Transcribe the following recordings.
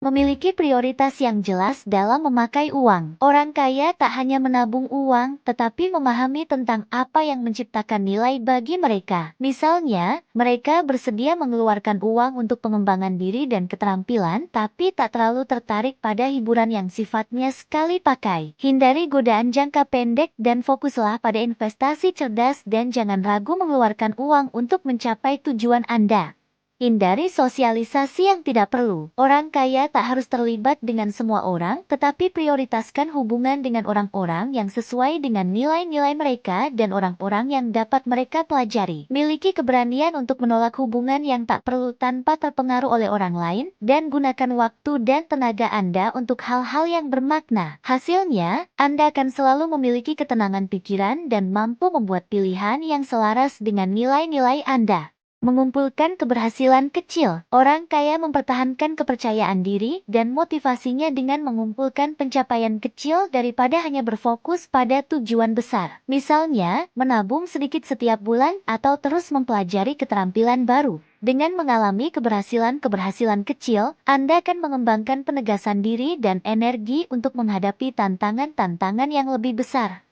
Memiliki prioritas yang jelas dalam memakai uang. Orang kaya tak hanya menabung uang, tetapi memahami tentang apa yang menciptakan nilai bagi mereka. Misalnya, mereka bersedia mengeluarkan uang untuk pengembangan diri dan keterampilan, tapi tak terlalu tertarik pada hiburan yang sifatnya sekali pakai. Hindari godaan jangka pendek dan fokuslah pada investasi cerdas dan jangan ragu mengeluarkan uang untuk mencapai tujuan Anda. Hindari sosialisasi yang tidak perlu. Orang kaya tak harus terlibat dengan semua orang, tetapi prioritaskan hubungan dengan orang-orang yang sesuai dengan nilai-nilai mereka dan orang-orang yang dapat mereka pelajari. Miliki keberanian untuk menolak hubungan yang tak perlu tanpa terpengaruh oleh orang lain, dan gunakan waktu dan tenaga Anda untuk hal-hal yang bermakna. Hasilnya, Anda akan selalu memiliki ketenangan pikiran dan mampu membuat pilihan yang selaras dengan nilai-nilai Anda. Mengumpulkan keberhasilan kecil. Orang kaya mempertahankan kepercayaan diri dan motivasinya dengan mengumpulkan pencapaian kecil daripada hanya berfokus pada tujuan besar. Misalnya, menabung sedikit setiap bulan atau terus mempelajari keterampilan baru. Dengan mengalami keberhasilan-keberhasilan kecil, Anda akan mengembangkan penegasan diri dan energi untuk menghadapi tantangan-tantangan yang lebih besar.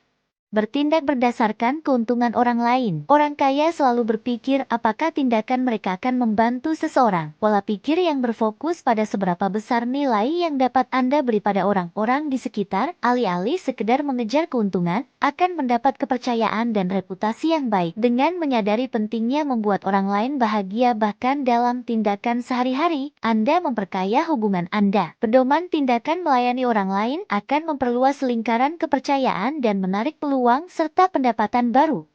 Bertindak berdasarkan keuntungan orang lain. Orang kaya selalu berpikir apakah tindakan mereka akan membantu seseorang. Pola pikir yang berfokus pada seberapa besar nilai yang dapat Anda beri pada orang-orang di sekitar, alih-alih sekedar mengejar keuntungan, akan mendapat kepercayaan dan reputasi yang baik. Dengan menyadari pentingnya membuat orang lain bahagia bahkan dalam tindakan sehari-hari, Anda memperkaya hubungan Anda. Pedoman tindakan melayani orang lain akan memperluas lingkaran kepercayaan dan menarik peluang serta pendapatan baru.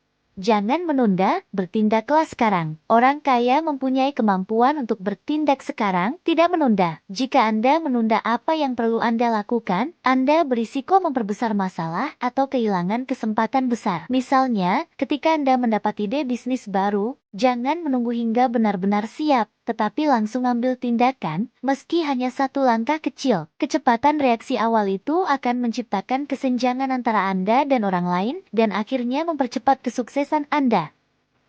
Jangan menunda, bertindaklah sekarang. Orang kaya mempunyai kemampuan untuk bertindak sekarang, tidak menunda. Jika Anda menunda apa yang perlu Anda lakukan, Anda berisiko memperbesar masalah atau kehilangan kesempatan besar. Misalnya, ketika Anda mendapat ide bisnis baru, jangan menunggu hingga benar-benar siap, tetapi langsung ambil tindakan, meski hanya satu langkah kecil. Kecepatan reaksi awal itu akan menciptakan kesenjangan antara Anda dan orang lain, dan akhirnya mempercepat kesuksesan Anda.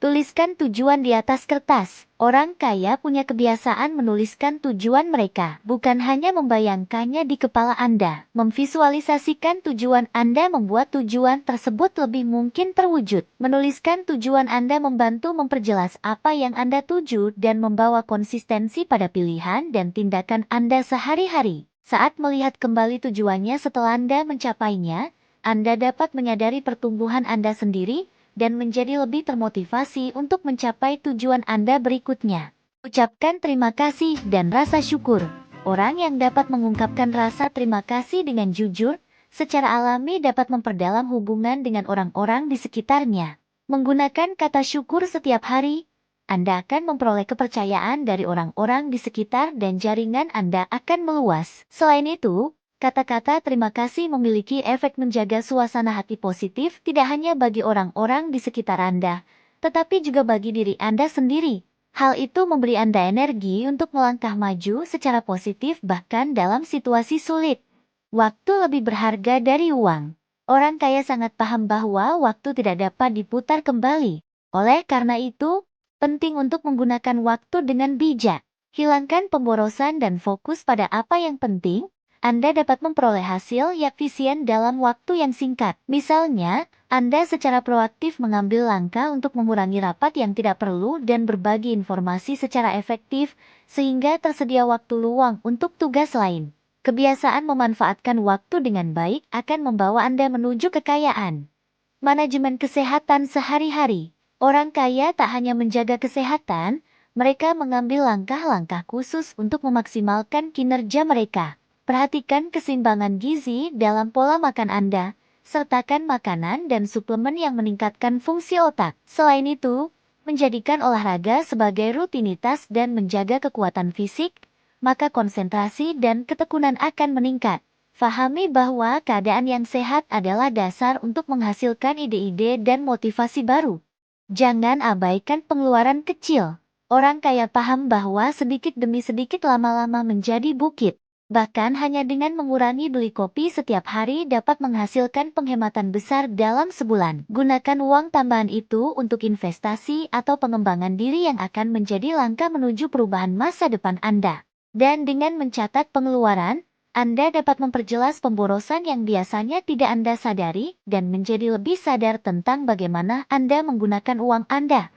Tuliskan tujuan di atas kertas. Orang kaya punya kebiasaan menuliskan tujuan mereka, bukan hanya membayangkannya di kepala Anda. Memvisualisasikan tujuan Anda membuat tujuan tersebut lebih mungkin terwujud. Menuliskan tujuan Anda membantu memperjelas apa yang Anda tuju dan membawa konsistensi pada pilihan dan tindakan Anda sehari-hari. Saat melihat kembali tujuannya setelah Anda mencapainya, Anda dapat menyadari pertumbuhan Anda sendiri dan menjadi lebih termotivasi untuk mencapai tujuan Anda berikutnya. Ucapkan terima kasih dan rasa syukur. Orang yang dapat mengungkapkan rasa terima kasih dengan jujur, secara alami dapat memperdalam hubungan dengan orang-orang di sekitarnya. Menggunakan kata syukur setiap hari, Anda akan memperoleh kepercayaan dari orang-orang di sekitar dan jaringan Anda akan meluas. Selain itu, kata-kata terima kasih memiliki efek menjaga suasana hati positif tidak hanya bagi orang-orang di sekitar Anda, tetapi juga bagi diri Anda sendiri. Hal itu memberi Anda energi untuk melangkah maju secara positif bahkan dalam situasi sulit. Waktu lebih berharga dari uang. Orang kaya sangat paham bahwa waktu tidak dapat diputar kembali. Oleh karena itu, penting untuk menggunakan waktu dengan bijak. Hilangkan pemborosan dan fokus pada apa yang penting. Anda dapat memperoleh hasil yang efisien dalam waktu yang singkat. Misalnya, Anda secara proaktif mengambil langkah untuk mengurangi rapat yang tidak perlu dan berbagi informasi secara efektif, sehingga tersedia waktu luang untuk tugas lain. Kebiasaan memanfaatkan waktu dengan baik akan membawa Anda menuju kekayaan. Manajemen kesehatan sehari-hari. Orang kaya tak hanya menjaga kesehatan, mereka mengambil langkah-langkah khusus untuk memaksimalkan kinerja mereka. Perhatikan keseimbangan gizi dalam pola makan Anda, sertakan makanan dan suplemen yang meningkatkan fungsi otak. Selain itu, menjadikan olahraga sebagai rutinitas dan menjaga kekuatan fisik, maka konsentrasi dan ketekunan akan meningkat. Fahami bahwa keadaan yang sehat adalah dasar untuk menghasilkan ide-ide dan motivasi baru. Jangan abaikan pengeluaran kecil. Orang kaya paham bahwa sedikit demi sedikit lama-lama menjadi bukit. Bahkan hanya dengan mengurangi beli kopi setiap hari dapat menghasilkan penghematan besar dalam sebulan. Gunakan uang tambahan itu untuk investasi atau pengembangan diri yang akan menjadi langkah menuju perubahan masa depan Anda. Dan dengan mencatat pengeluaran, Anda dapat memperjelas pemborosan yang biasanya tidak Anda sadari dan menjadi lebih sadar tentang bagaimana Anda menggunakan uang Anda.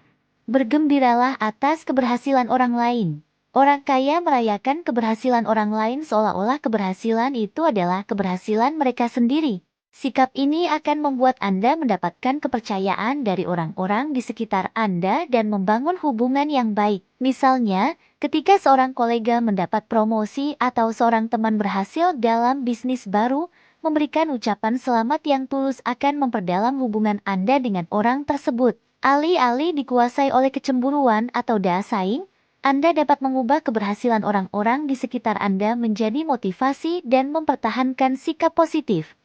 Bergembiralah atas keberhasilan orang lain. Orang kaya merayakan keberhasilan orang lain seolah-olah keberhasilan itu adalah keberhasilan mereka sendiri. Sikap ini akan membuat Anda mendapatkan kepercayaan dari orang-orang di sekitar Anda dan membangun hubungan yang baik. Misalnya, ketika seorang kolega mendapat promosi atau seorang teman berhasil dalam bisnis baru, memberikan ucapan selamat yang tulus akan memperdalam hubungan Anda dengan orang tersebut. Alih-alih dikuasai oleh kecemburuan atau daya saing, Anda dapat mengubah keberhasilan orang-orang di sekitar Anda menjadi motivasi dan mempertahankan sikap positif.